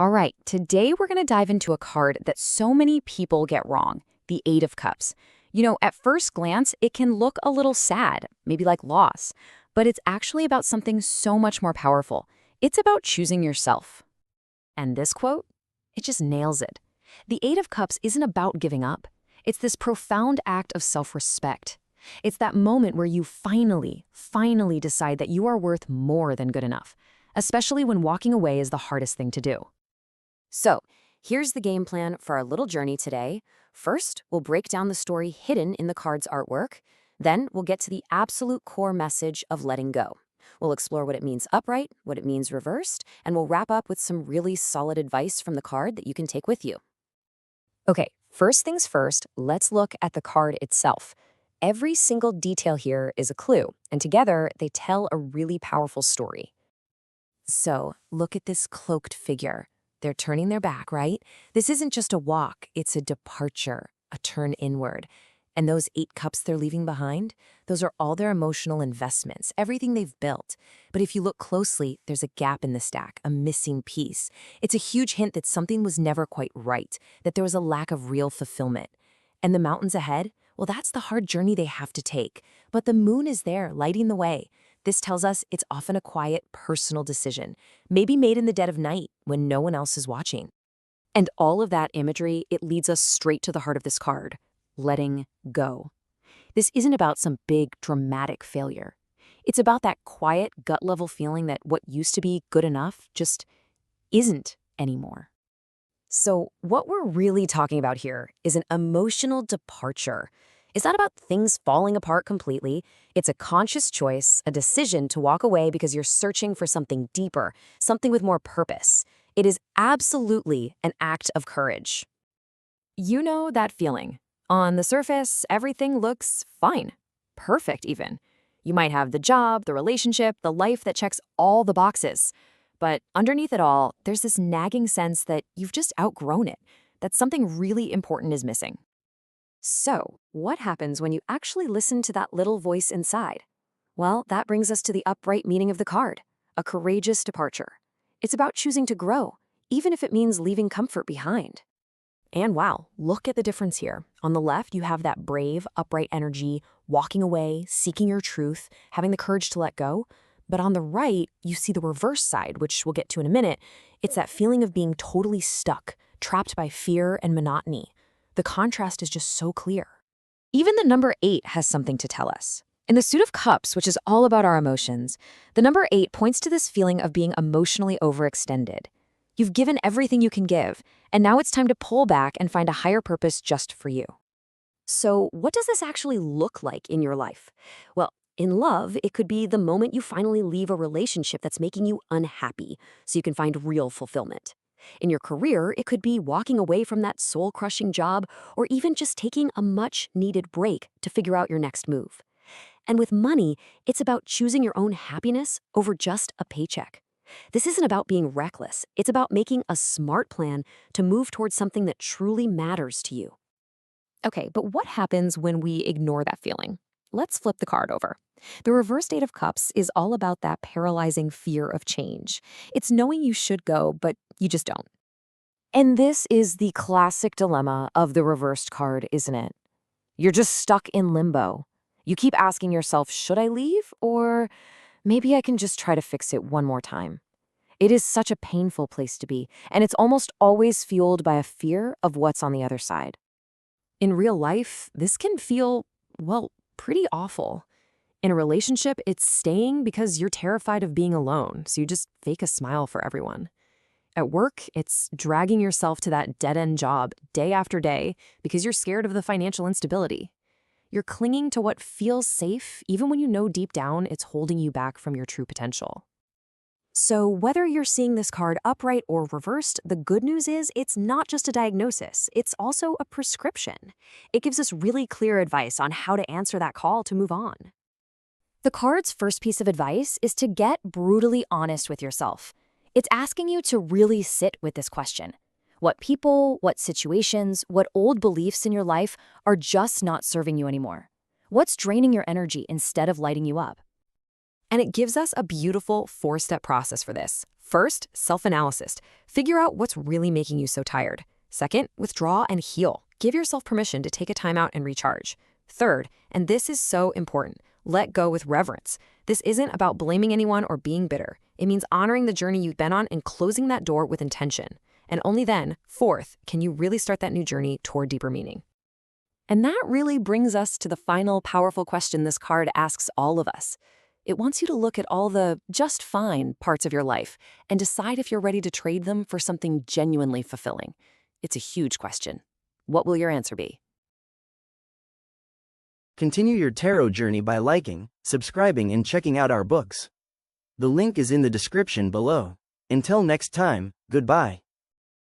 All right, today we're going to dive into a card that so many people get wrong, the Eight of Cups. At first glance, it can look a little sad, maybe like loss, but it's actually about something so much more powerful. It's about choosing yourself. And this quote, it just nails it. The Eight of Cups isn't about giving up. It's this profound act of self-respect. It's that moment where you finally decide that you are worth more than good enough, especially when walking away is the hardest thing to do. So, here's the game plan for our little journey today. First, we'll break down the story hidden in the card's artwork. Then, we'll get to the absolute core message of letting go. We'll explore what it means upright, what it means reversed, and we'll wrap up with some really solid advice from the card that you can take with you. Okay, first things first, let's look at the card itself. Every single detail here is a clue, and together they tell a really powerful story. So, look at this cloaked figure. They're turning their back, right? This isn't just a walk, it's a departure, a turn inward. And those 8 cups they're leaving behind, those are all their emotional investments, everything they've built. But if you look closely, there's a gap in the stack, a missing piece. It's a huge hint that something was never quite right, that there was a lack of real fulfillment. And the mountains ahead, well, that's the hard journey they have to take. But the moon is there, lighting the way. This tells us it's often a quiet, personal decision, maybe made in the dead of night when no one else is watching. And all of that imagery, it leads us straight to the heart of this card, letting go. This isn't about some big, dramatic failure. It's about that quiet, gut-level feeling that what used to be good enough just isn't anymore. So what we're really talking about here is an emotional departure. It's not about things falling apart completely. It's a conscious choice, a decision to walk away because you're searching for something deeper, something with more purpose. It is absolutely an act of courage. You know that feeling. On the surface, everything looks fine. Perfect, even. You might have the job, the relationship, the life that checks all the boxes. But underneath it all, there's this nagging sense that you've just outgrown it, that something really important is missing. So, what happens when you actually listen to that little voice inside? Well, that brings us to the upright meaning of the card, a courageous departure. It's about choosing to grow, even if it means leaving comfort behind. And wow, look at the difference here. On the left, you have that brave, upright energy, walking away, seeking your truth, having the courage to let go. But on the right, you see the reverse side, which we'll get to in a minute. It's that feeling of being totally stuck, trapped by fear and monotony. The contrast is just so clear. Even the number 8 has something to tell us. In the Suit of Cups, which is all about our emotions, the number 8 points to this feeling of being emotionally overextended. You've given everything you can give, and now it's time to pull back and find a higher purpose just for you. So, what does this actually look like in your life? Well, in love, it could be the moment you finally leave a relationship that's making you unhappy, so you can find real fulfillment. In your career, it could be walking away from that soul-crushing job, or even just taking a much-needed break to figure out your next move. And with money, it's about choosing your own happiness over just a paycheck. This isn't about being reckless. It's about making a smart plan to move towards something that truly matters to you. Okay, but what happens when we ignore that feeling? Let's flip the card over. The reverse Eight of Cups is all about that paralyzing fear of change. It's knowing you should go, but you just don't. And this is the classic dilemma of the reversed card, isn't it? You're just stuck in limbo. You keep asking yourself, should I leave? Or maybe I can just try to fix it one more time. It is such a painful place to be, and it's almost always fueled by a fear of what's on the other side. In real life, this can feel, well, pretty awful. In a relationship, it's staying because you're terrified of being alone, so you just fake a smile for everyone. At work, it's dragging yourself to that dead-end job day after day because you're scared of the financial instability. You're clinging to what feels safe even when you know deep down it's holding you back from your true potential. So whether you're seeing this card upright or reversed, the good news is it's not just a diagnosis, it's also a prescription. It gives us really clear advice on how to answer that call to move on. The card's first piece of advice is to get brutally honest with yourself. It's asking you to really sit with this question. What people, what situations, what old beliefs in your life are just not serving you anymore? What's draining your energy instead of lighting you up? And it gives us a beautiful 4-step process for this. First, self-analysis. Figure out what's really making you so tired. Second, withdraw and heal. Give yourself permission to take a time out and recharge. Third, and this is so important, let go with reverence. This isn't about blaming anyone or being bitter. It means honoring the journey you've been on and closing that door with intention. And only then, fourth, can you really start that new journey toward deeper meaning. And that really brings us to the final powerful question this card asks all of us. It wants you to look at all the just fine parts of your life and decide if you're ready to trade them for something genuinely fulfilling. It's a huge question. What will your answer be? Continue your tarot journey by liking, subscribing, and checking out our books. The link is in the description below. Until next time, goodbye.